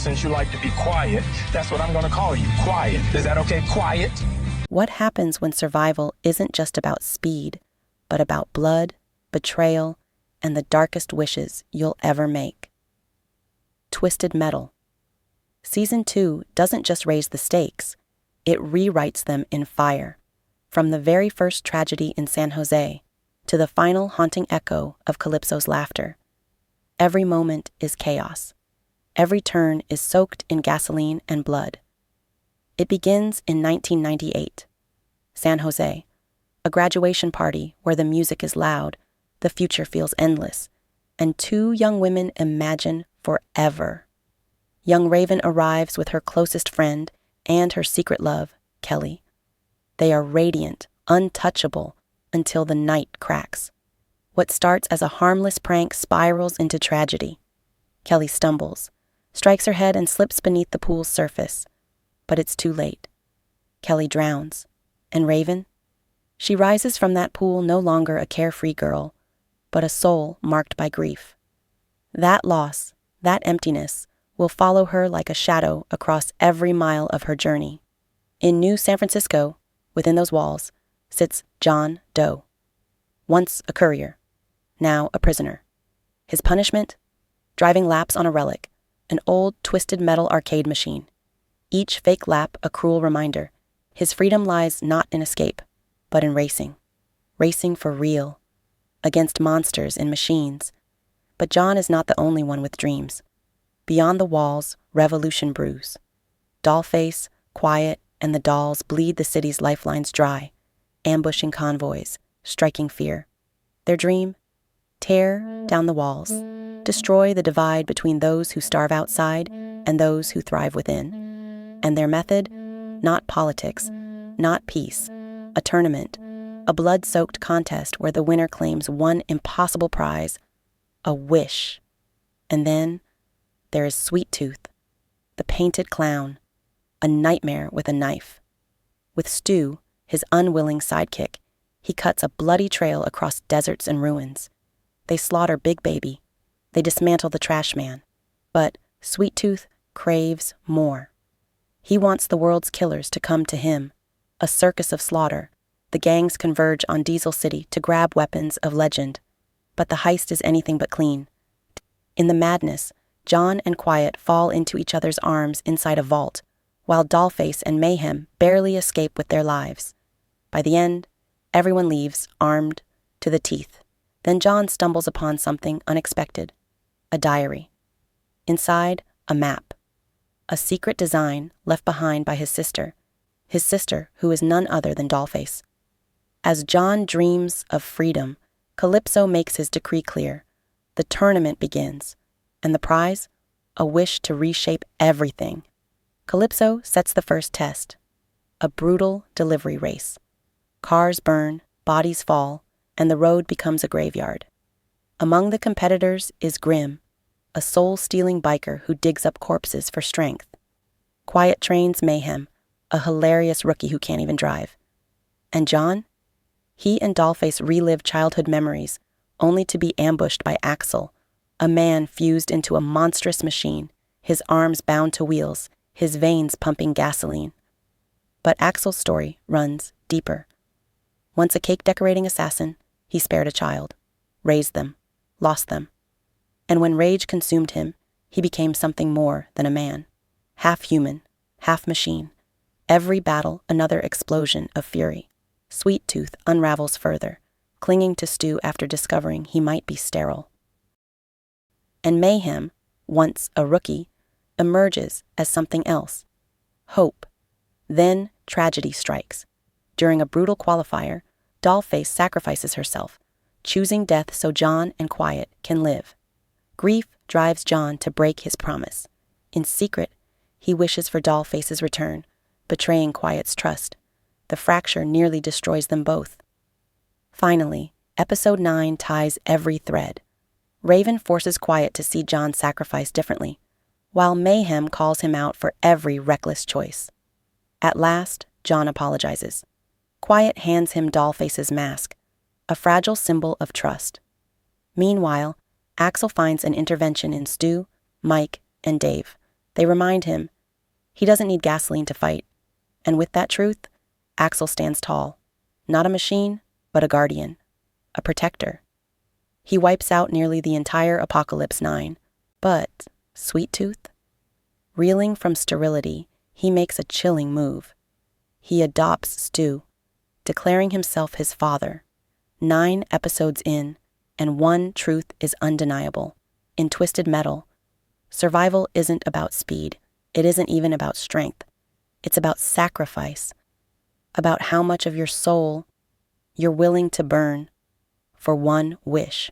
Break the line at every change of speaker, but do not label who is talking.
Since you like to be quiet, that's what I'm going to call you, Quiet. Is that okay, Quiet?
What happens when survival isn't just about speed, but about blood, betrayal, and the darkest wishes you'll ever make? Twisted Metal. Season 2 doesn't just raise the stakes, it rewrites them in fire. From the very first tragedy in San Jose to the final haunting echo of Calypso's laughter. Every moment is chaos. Every turn is soaked in gasoline and blood. It begins in 1998. San Jose, a graduation party where the music is loud, the future feels endless, and two young women imagine forever. Young Raven arrives with her closest friend and her secret love, Kelly. They are radiant, untouchable, until the night cracks. What starts as a harmless prank spirals into tragedy. Kelly stumbles, strikes her head and slips beneath the pool's surface. But it's too late. Kelly drowns. And Raven? She rises from that pool no longer a carefree girl, but a soul marked by grief. That loss, that emptiness, will follow her like a shadow across every mile of her journey. In New San Francisco, within those walls, sits John Doe. Once a courier, now a prisoner. His punishment? Driving laps on a relic, an old twisted metal arcade machine. Each fake lap a cruel reminder. His freedom lies not in escape, but in racing. Racing for real. Against monsters in machines. But John is not the only one with dreams. Beyond the walls, revolution brews. Dollface, Quiet, and the dolls bleed the city's lifelines dry, ambushing convoys, striking fear. Their dream? Tear down the walls. Destroy the divide between those who starve outside and those who thrive within. And their method? Not politics, not peace, a tournament, a blood-soaked contest where the winner claims one impossible prize, a wish. And then there is Sweet Tooth, the painted clown, a nightmare with a knife. With Stu, his unwilling sidekick, he cuts a bloody trail across deserts and ruins. They slaughter Big Baby. They dismantle the trash man. But Sweet Tooth craves more. He wants the world's killers to come to him. A circus of slaughter. The gangs converge on Diesel City to grab weapons of legend. But the heist is anything but clean. In the madness, John and Quiet fall into each other's arms inside a vault, while Dollface and Mayhem barely escape with their lives. By the end, everyone leaves, armed to the teeth. Then John stumbles upon something unexpected. A diary. Inside, a map. A secret design left behind by his sister who is none other than Dollface. As John dreams of freedom, Calypso makes his decree clear. The tournament begins, and the prize? A wish to reshape everything. Calypso sets the first test. A brutal delivery race. Cars burn, bodies fall, and the road becomes a graveyard. Among the competitors is Grim, a soul-stealing biker who digs up corpses for strength. Quiet trains Mayhem, a hilarious rookie who can't even drive. And John? He and Dollface relive childhood memories, only to be ambushed by Axel, a man fused into a monstrous machine, his arms bound to wheels, his veins pumping gasoline. But Axel's story runs deeper. Once a cake-decorating assassin, he spared a child, raised them, lost them. And when rage consumed him, he became something more than a man. Half human, half machine. Every battle another explosion of fury. Sweet Tooth unravels further, clinging to Stu after discovering he might be sterile. And Mayhem, once a rookie, emerges as something else. Hope. Then tragedy strikes. During a brutal qualifier, Dollface sacrifices herself, choosing death so John and Quiet can live. Grief drives John to break his promise. In secret, he wishes for Dollface's return, betraying Quiet's trust. The fracture nearly destroys them both. Finally, Episode 9 ties every thread. Raven forces Quiet to see John sacrifice differently, while Mayhem calls him out for every reckless choice. At last, John apologizes. Quiet hands him Dollface's mask, a fragile symbol of trust. Meanwhile, Axel finds an intervention in Stu, Mike, and Dave, They remind him he doesn't need gasoline to fight. And with that truth, Axel stands tall. Not a machine, but a guardian. A protector. He wipes out nearly the entire Apocalypse 9. But, Sweet Tooth? Reeling from sterility, he makes a chilling move. He adopts Stu, declaring himself his father. 9 episodes in, and one truth is undeniable. In Twisted Metal, survival isn't about speed. It isn't even about strength. It's about sacrifice. About how much of your soul you're willing to burn for one wish.